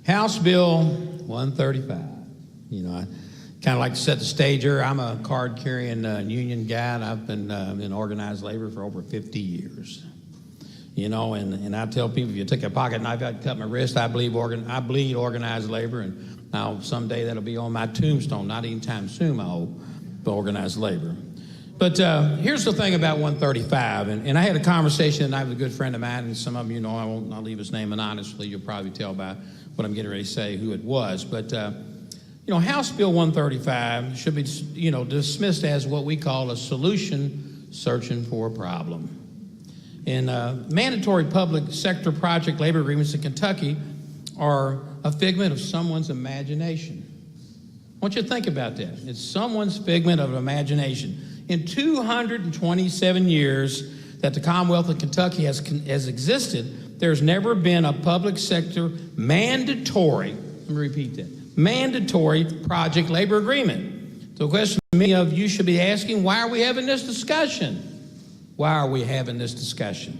House Bill 135. You know, I kind of like to set the stage here. I'm a card-carrying union guy, and I've been in organized labor for over 50 years. You know, and I tell people, if you take a pocket knife out and cut my wrist, I bleed organized labor, and now someday that'll be on my tombstone, not anytime soon, I hope, but organized labor. But here's the thing about 135, and I had a conversation tonight with a good friend of mine, and some of you know I'll leave his name anonymously. You'll probably tell by what I'm getting ready to say who it was. But you know, House Bill 135 should be dismissed as what we call a solution searching for a problem. And mandatory public sector project labor agreements in Kentucky are a figment of someone's imagination. I want you to think about that. It's someone's figment of imagination. In 227 years that the Commonwealth of Kentucky has existed, there's never been a public sector mandatory, let me repeat that, mandatory project labor agreement. So the question many of you should be asking, why are we having this discussion? Why are we having this discussion?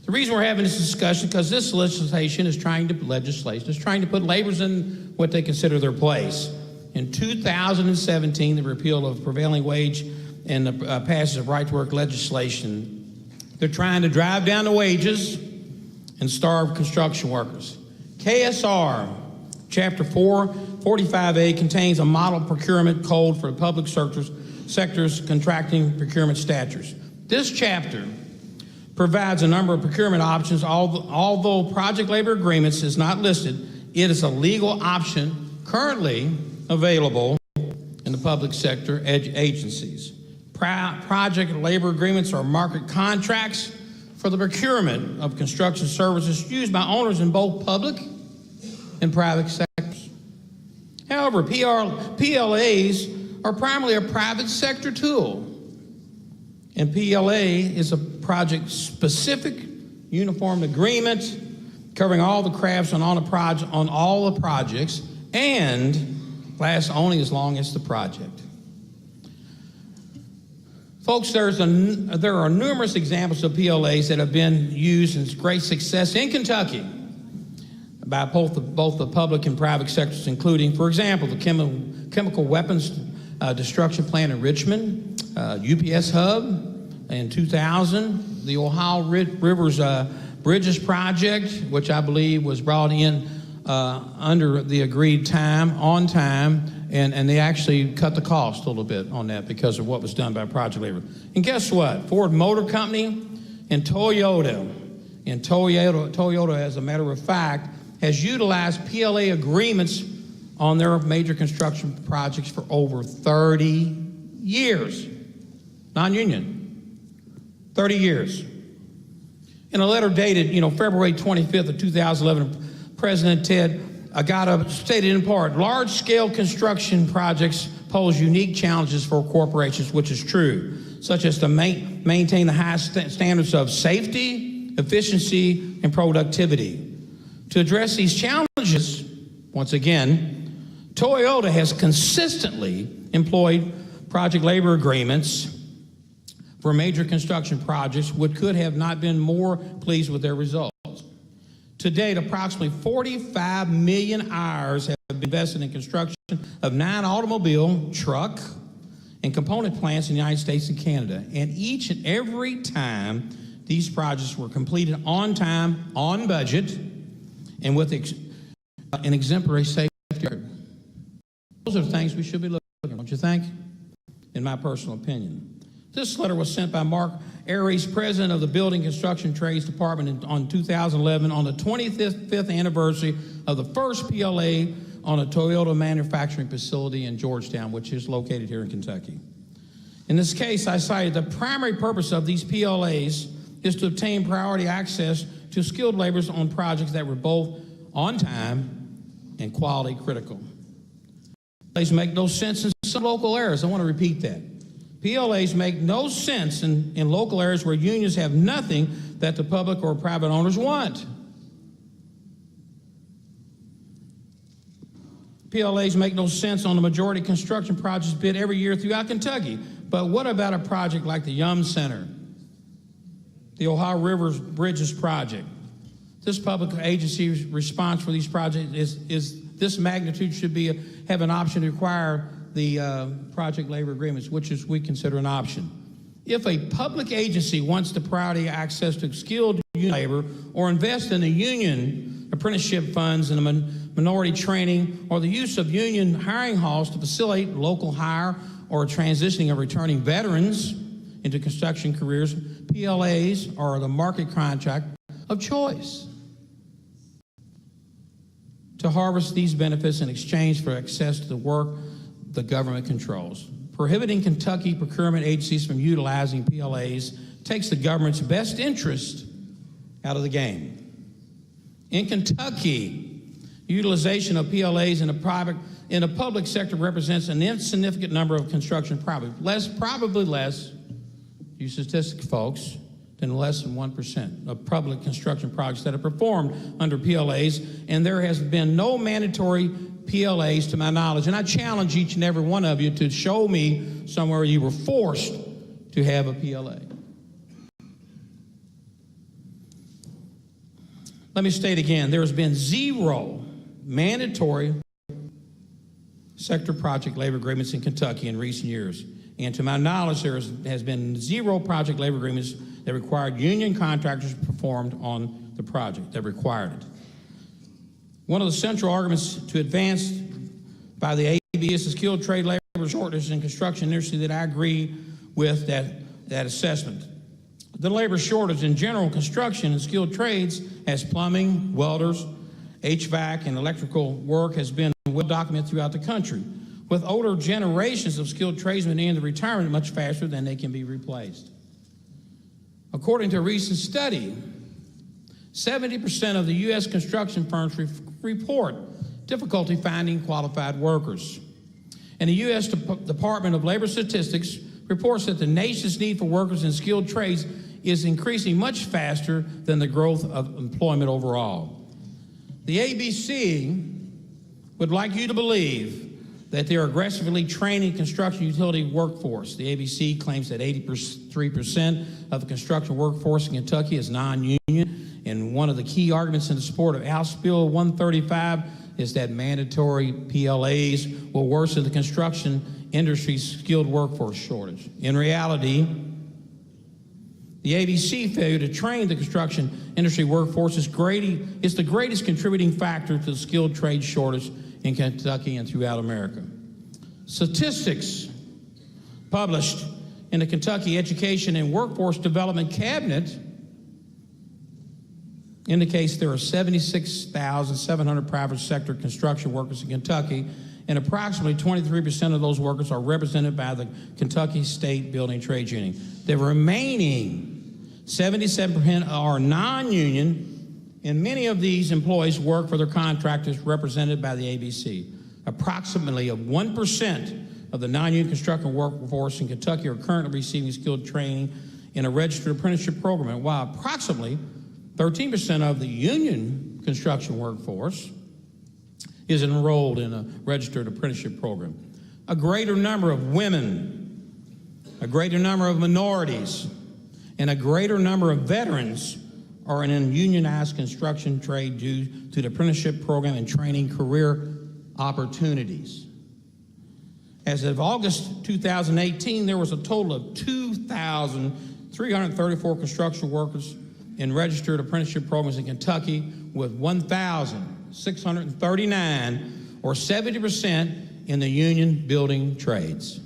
The reason we're having this discussion is because this legislation is trying to put laborers in what they consider their place. In 2017, the repeal of prevailing wage and the passage of right-to-work legislation, they're trying to drive down the wages and starve construction workers. KSR Chapter 445A contains a model procurement code for the public sector's contracting procurement statutes. This chapter provides a number of procurement options. Although project labor agreements is not listed, it is a legal option currently available in the public sector agencies. Project labor agreements are market contracts for the procurement of construction services used by owners in both public and private sectors. However, PLAs are primarily a private sector tool, and PLA is a project-specific uniform agreement covering all the crafts on all the projects and lasts only as long as the project. Folks, there are numerous examples of PLAs that have been used in great success in Kentucky by both the public and private sectors, including, for example, the chemical weapons destruction plant in Richmond, UPS Hub in 2000, the Ohio Rivers Bridges Project, which I believe was brought in under the agreed time, on time, and they actually cut the cost a little bit on that because of what was done by project labor. And guess what? Ford Motor Company and Toyota, as a matter of fact, has utilized PLA agreements on their major construction projects for over 30 years. Non-union, 30 years. In a letter dated, February 25th of 2011, President Ted Agata stated in part, large-scale construction projects pose unique challenges for corporations, which is true, such as to maintain the highest standards of safety, efficiency, and productivity. To address these challenges, once again, Toyota has consistently employed project labor agreements for major construction projects, which could have not been more pleased with their results. To date, approximately 45 million hours have been invested in construction of 9 automobile, truck, and component plants in the United States and Canada. And each and every time, these projects were completed on time, on budget, and with an exemplary safety record. Those are the things we should be looking at, don't you think? In my personal opinion. This letter was sent by Mark Aries, president of the Building Construction Trades Department on 2011 on the 25th anniversary of the first PLA on a Toyota manufacturing facility in Georgetown, which is located here in Kentucky. In this case, I cited the primary purpose of these PLAs is to obtain priority access to skilled laborers on projects that were both on time and quality critical. PLAs make no sense in some local areas. I want to repeat that. PLAs make no sense in local areas where unions have nothing that the public or private owners want. PLAs make no sense on the majority construction projects bid every year throughout Kentucky. But what about a project like the Yum Center, the Ohio Rivers Bridges Project? This public agency's response for these projects is this magnitude should have an option to require the project labor agreements, which is we consider an option. If a public agency wants to priority access to skilled union labor or invest in the union apprenticeship funds and the minority training or the use of union hiring halls to facilitate local hire or transitioning of returning veterans into construction careers, PLAs are the market contract of choice to harvest these benefits in exchange for access to the work the government controls. Prohibiting Kentucky procurement agencies from utilizing PLAs takes the government's best interest out of the game. In Kentucky, utilization of PLAs in the public sector represents an insignificant number of construction projects, probably less, you statistics folks, than less than 1% of public construction projects that are performed under PLAs, and there has been no mandatory PLAs to my knowledge. And I challenge each and every one of you to show me somewhere you were forced to have a PLA. Let me state again, there has been zero mandatory sector project labor agreements in Kentucky in recent years. And to my knowledge, there has been zero project labor agreements that required union contractors performed on the project, that required it. One of the central arguments to advance by the AB is the skilled trade labor shortage in construction industry that I agree with that assessment. The labor shortage in general construction and skilled trades as plumbing, welders, HVAC, and electrical work has been well documented throughout the country, with older generations of skilled tradesmen in the retirement much faster than they can be replaced. According to a recent study, 70% of the U.S. construction firms report difficulty finding qualified workers. And the U.S. Department of Labor Statistics reports that the nation's need for workers in skilled trades is increasing much faster than the growth of employment overall. The ABC would like you to believe that they are aggressively training construction utility workforce. The ABC claims that 83% of the construction workforce in Kentucky is non-union, and one of the key arguments in the support of House Bill 135 is that mandatory PLAs will worsen the construction industry's skilled workforce shortage. In reality, the ABC failure to train the construction industry workforce is the greatest contributing factor to the skilled trade shortage in Kentucky and throughout America. Statistics published in the Kentucky Education and Workforce Development Cabinet indicates there are 76,700 private sector construction workers in Kentucky, and approximately 23% of those workers are represented by the Kentucky State Building Trades Union. The remaining 77% are non-union, and many of these employees work for their contractors represented by the ABC. Approximately 1% of the non-union construction workforce in Kentucky are currently receiving skilled training in a registered apprenticeship program, while approximately 13% of the union construction workforce is enrolled in a registered apprenticeship program. A greater number of women, a greater number of minorities, and a greater number of veterans are in a unionized construction trade due to the apprenticeship program and training career opportunities. As of August 2018, there was a total of 2,334 construction workers in registered apprenticeship programs in Kentucky, with 1,639, or 70%, in the union building trades.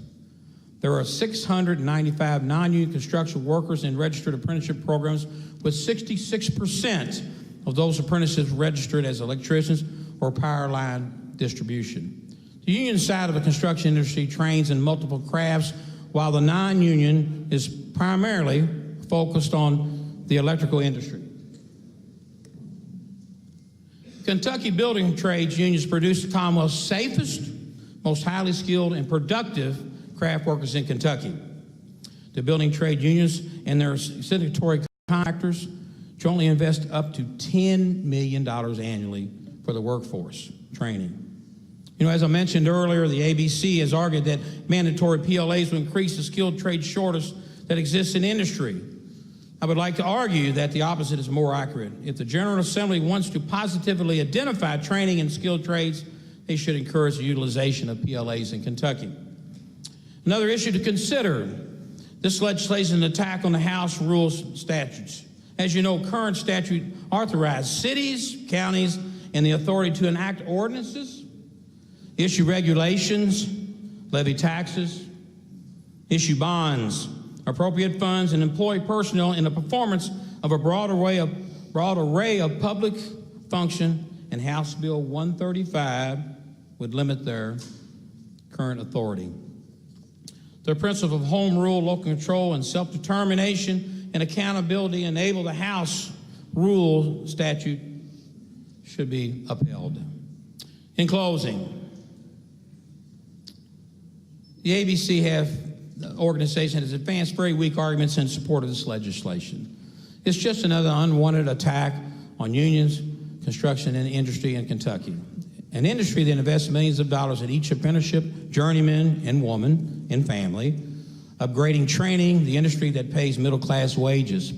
There are 695 non-union construction workers in registered apprenticeship programs, with 66% of those apprentices registered as electricians or power line distribution. The union side of the construction industry trains in multiple crafts, while the non-union is primarily focused on the electrical industry. Kentucky Building Trades Unions produce the Commonwealth's safest, most highly skilled and productive craft workers in Kentucky. The building trade unions and their signatory contractors jointly invest up to $10 million annually for the workforce training. You know, as I mentioned earlier, the ABC has argued that mandatory PLAs will increase the skilled trade shortage that exists in industry. I would like to argue that the opposite is more accurate. If the General Assembly wants to positively identify training in skilled trades, they should encourage the utilization of PLAs in Kentucky. Another issue to consider, this legislation is an attack on the House rules statutes. As you know, current statute authorizes cities, counties, and the authority to enact ordinances, issue regulations, levy taxes, issue bonds, appropriate funds, and employ personnel in the performance of a broad array of public function, and House Bill 135 would limit their current authority. The principle of home rule, local control, and self-determination and accountability enable the House rule statute should be upheld. In closing, the organization has advanced very weak arguments in support of this legislation. It's just another unwanted attack on unions, construction, and industry in Kentucky. An industry that invests millions of dollars in each apprenticeship, journeyman and woman and family, upgrading training, the industry that pays middle-class wages,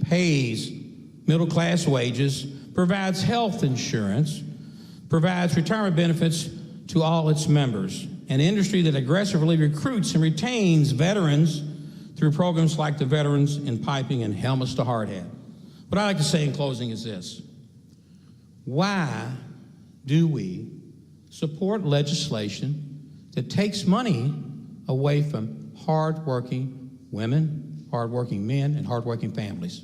provides health insurance, provides retirement benefits to all its members, an industry that aggressively recruits and retains veterans through programs like the Veterans in Piping and Helmets to Hard Hat. What I'd like to say in closing is this: why do we support legislation that takes money away from hardworking women, hardworking men, and hardworking families?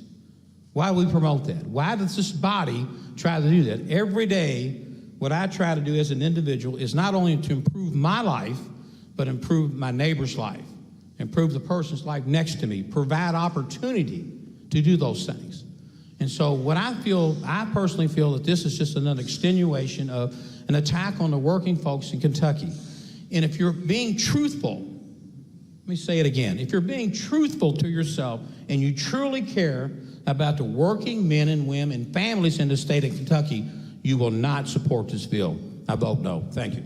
Why do we promote that? Why does this body try to do that? Every day, what I try to do as an individual is not only to improve my life, but improve my neighbor's life, improve the person's life next to me, provide opportunity to do those things. And so what I personally feel that this is just another extenuation of an attack on the working folks in Kentucky. And if you're being truthful, let me say it again, if you're being truthful to yourself and you truly care about the working men and women and families in the state of Kentucky, you will not support this bill. I vote no. Thank you.